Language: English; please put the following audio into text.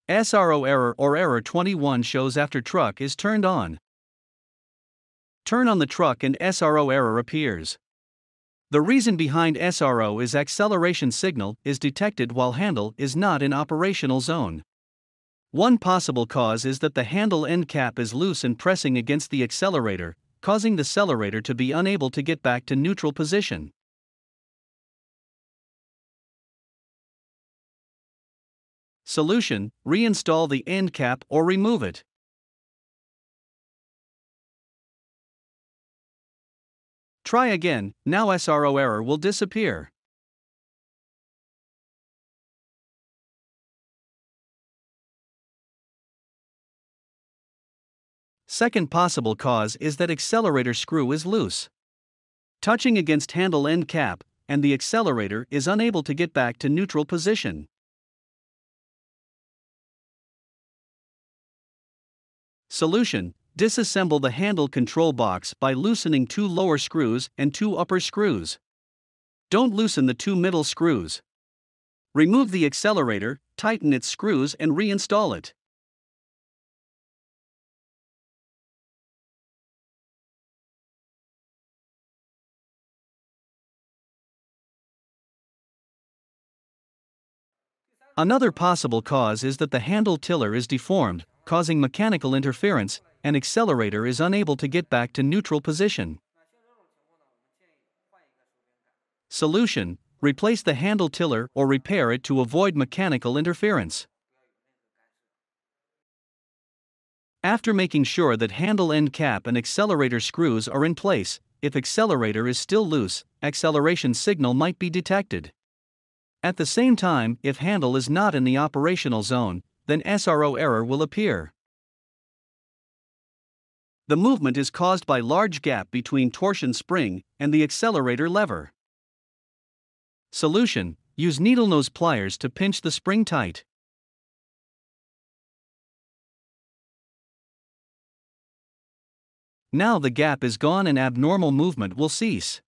SRO error or error 21 shows after truck is turned on. Turn on the truck and SRO error appears. The reason behind SRO is acceleration signal is detected while handle is not in operational zone. One possible cause is that the handle end cap is loose and pressing against the accelerator, causing the accelerator to be unable to get back to neutral position. Solution: reinstall the end cap or remove it. Try again, now SRO error will disappear. Second possible cause is that accelerator screw is loose, touching against handle end cap, and the accelerator is unable to get back to neutral position. Solution: disassemble the handle control box by loosening 2 lower screws and 2 upper screws. Don't loosen the 2 middle screws. Remove the accelerator, tighten its screws and reinstall it. Another possible cause is that the handle tiller is deformed, causing mechanical interference, and accelerator is unable to get back to neutral position. Solution: replace the handle tiller or repair it to avoid mechanical interference. After making sure that handle end cap and accelerator screws are in place, if accelerator is still loose, acceleration signal might be detected. At the same time, if handle is not in the operational zone, then SRO error will appear. The movement is caused by large gap between torsion spring and the accelerator lever. Solution: use needle nose pliers to pinch the spring tight. Now the gap is gone and abnormal movement will cease.